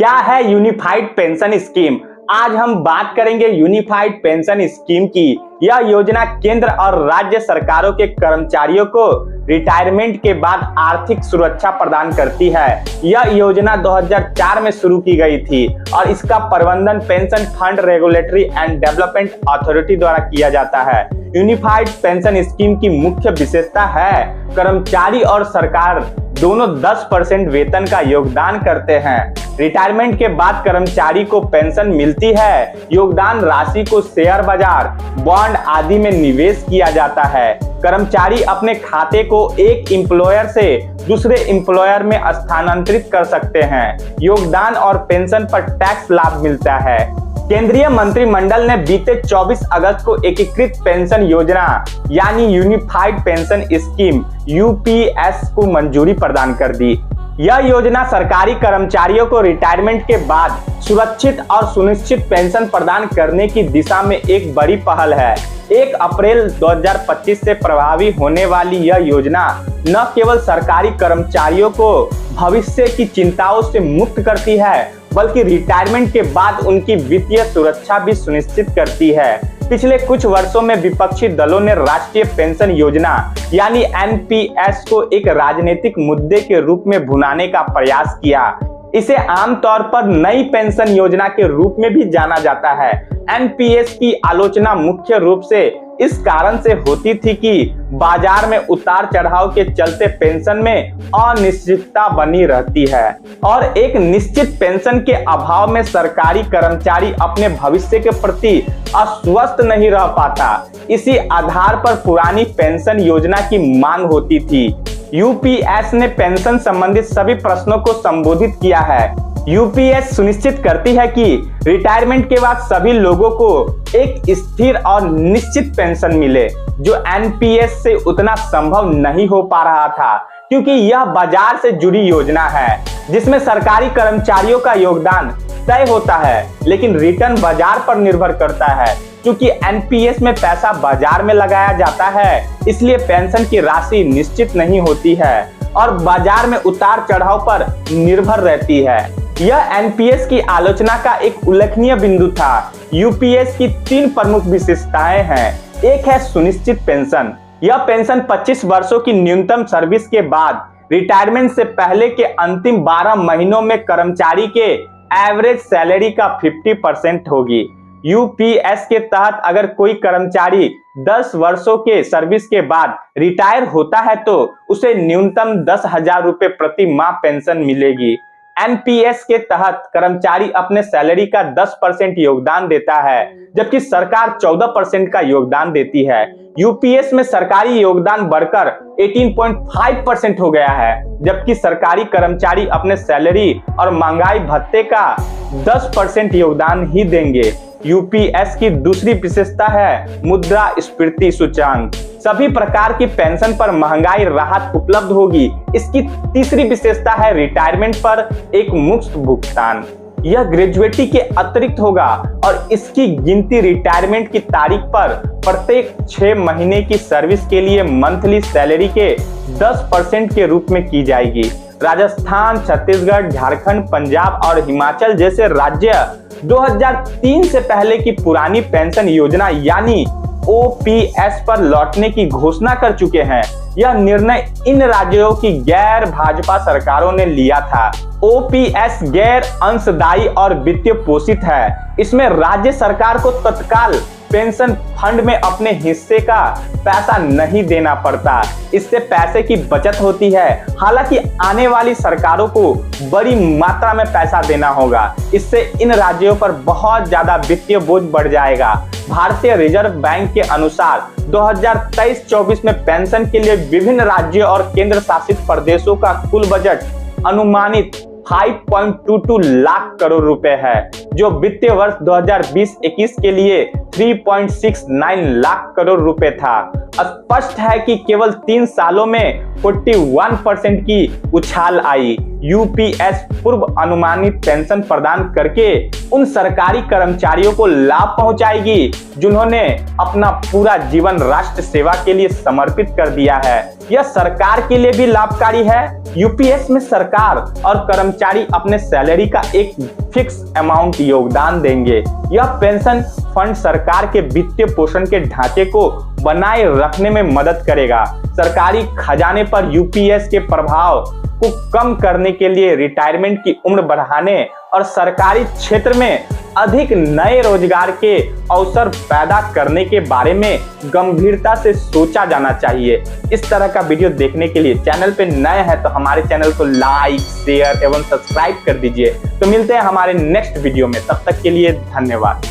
क्या है unified pension scheme? आज हम बात करेंगे यूनिफाइड पेंशन स्कीम की। यह योजना केंद्र और राज्य सरकारों के कर्मचारियों को रिटायरमेंट के बाद आर्थिक सुरक्षा प्रदान करती है। यह योजना 2004 में शुरू की गई थी और इसका प्रबंधन pension fund regulatory and development authority द्वारा किया जाता है। यूनिफाइड पेंशन स्कीम की मुख्य विशेषता है कर्मचारी और सरकार दोनों 10% वेतन का योगदान करते हैं। रिटायरमेंट के बाद कर्मचारी को पेंशन मिलती है। योगदान राशि को शेयर बाजार, बॉन्ड आदि में निवेश किया जाता है। कर्मचारी अपने खाते को एक एम्प्लॉयर से दूसरे एम्प्लॉयर में स्थानांतरित कर सकते हैं। योगदान और पेंशन पर टैक्स लाभ मिलता है। केंद्रीय मंत्रिमंडल ने बीते 24 अगस्त को एकीकृत पेंशन योजना यानी यूनिफाइड पेंशन स्कीम यूपीएस को मंजूरी प्रदान कर दी। यह योजना सरकारी कर्मचारियों को रिटायरमेंट के बाद सुरक्षित और सुनिश्चित पेंशन प्रदान करने की दिशा में एक बड़ी पहल है। 1 अप्रैल 2025 से प्रभावी होने वाली यह योजना न केवल सरकारी कर्मचारियों को भविष्य की चिंताओं से मुक्त करती है, बल्कि रिटायरमेंट के बाद उनकी वित्तीय सुरक्षा भी सुनिश्चित करती है। पिछले कुछ वर्षों में विपक्षी दलों ने राष्ट्रीय पेंशन योजना यानी एनपीएस को एक राजनीतिक मुद्दे के रूप में भुनाने का प्रयास किया। इसे आमतौर पर नई पेंशन योजना के रूप में भी जाना जाता है। एनपीएस की आलोचना मुख्य रूप से इस कारण से होती थी कि बाजार में उतार चढ़ाव के चलते पेंशन में अनिश्चितता बनी रहती है और एक निश्चित पेंशन के अभाव में सरकारी कर्मचारी अपने भविष्य के प्रति आश्वस्त नहीं रह पाता। इसी आधार पर पुरानी पेंशन योजना की मांग होती थी। यूपीएस ने पेंशन संबंधित सभी प्रश्नों को संबोधित किया है। यूपीएस सुनिश्चित करती है कि रिटायरमेंट के बाद सभी लोगों को एक स्थिर और निश्चित पेंशन मिले, जो एनपीएस से उतना संभव नहीं हो पा रहा था, क्योंकि यह बाजार से जुड़ी योजना है जिसमें सरकारी कर्मचारियों का योगदान तय होता है, लेकिन रिटर्न बाजार पर निर्भर करता है। क्योंकि एनपीएस में पैसा बाजार में लगाया जाता है, इसलिए पेंशन की राशि निश्चित नहीं होती है और बाजार में उतार चढ़ाव पर निर्भर रहती है। यह एनपीएस की आलोचना का एक उल्लेखनीय बिंदु था। यूपीएस की 3 प्रमुख विशेषताएं हैं। एक है सुनिश्चित पेंशन। यह पेंशन 25 वर्षों की न्यूनतम सर्विस के बाद रिटायरमेंट से पहले के अंतिम 12 महीनों में कर्मचारी के एवरेज सैलरी का 50% होगी। यूपीएस के तहत अगर कोई कर्मचारी 10 वर्षों के सर्विस के बाद रिटायर होता है तो उसे न्यूनतम 10,000 रुपए प्रति माह पेंशन मिलेगी। एनपीएस के तहत कर्मचारी अपने सैलरी का 10% योगदान देता है, जबकि सरकार 14% का योगदान देती है। यूपीएस में सरकारी योगदान बढ़कर 18.5% हो गया है, जबकि सरकारी कर्मचारी अपने सैलरी और महंगाई भत्ते का 10% योगदान ही देंगे। यूपीएस की दूसरी विशेषता है मुद्रास्फीति सूचकांक। सभी प्रकार की पेंशन पर महंगाई राहत उपलब्ध होगी। इसकी तीसरी विशेषता है रिटायरमेंट पर एक मुफ्त भुगतान। यह ग्रेजुएटी के अतिरिक्त होगा और इसकी गिनती रिटायरमेंट की तारीख पर प्रत्येक 6 महीने की सर्विस के लिए मंथली सैलरी के 10% के रूप में की जाएगी। राजस्थान, छत्तीसगढ़, झारखंड, पंजाब और हिमाचल जैसे राज्य 2003 से पहले की पुरानी पेंशन योजना यानी ओपीएस पर लौटने की घोषणा कर चुके हैं। यह निर्णय इन राज्यों की गैर भाजपा सरकारों ने लिया था। ओपीएस गैर अंशदायी और वित्तीय पोषित है। इसमें राज्य सरकार को तत्काल पेंशन फंड में अपने हिस्से का पैसा नहीं देना पड़ता। इससे पैसे की बचत होती है। हालांकि आने वाली सरकारों को बड़ी मात्रा में पैसा देना होगा। इससे इन राज्यों पर बहुत ज्यादा वित्तीय बोझ बढ़ जाएगा। भारतीय रिजर्व बैंक के अनुसार 2023-24 में पेंशन के लिए विभिन्न राज्यों और केंद्र शासित प्रदेशों का कुल बजट अनुमानित 5.22 लाख करोड़ रुपए है, जो वित्तीय वर्ष 2020-21 के लिए 3.69 लाख करोड़ रुपए था। स्पष्ट है कि केवल 3 सालों में 41% की उछाल आई। यूपीएस पूर्व अनुमानित पेंशन प्रदान करके उन सरकारी कर्मचारियों को लाभ पहुंचाएगी जिन्होंने अपना पूरा जीवन राष्ट्र सेवा के लिए समर्पित कर दिया है। यह सरकार के लिए भी लाभकारी है। यूपीएस में सरकार और कर्मचारी अपने सैलरी का एक फिक्स अमाउंट योगदान देंगे। यह पेंशन फंड सरकार के वित्तीय पोषण के ढांचे को बनाए रखने में मदद करेगा। सरकारी खजाने पर यूपीएस के प्रभाव को कम करने के लिए रिटायरमेंट की उम्र बढ़ाने और सरकारी क्षेत्र में अधिक नए रोजगार के अवसर पैदा करने के बारे में गंभीरता से सोचा जाना चाहिए। इस तरह का वीडियो देखने के लिए चैनल पे नए हैं तो हमारे चैनल को लाइक, शेयर एवं सब्सक्राइब कर दीजिए। तो मिलते हैं हमारे नेक्स्ट वीडियो में, तब तक के लिए धन्यवाद।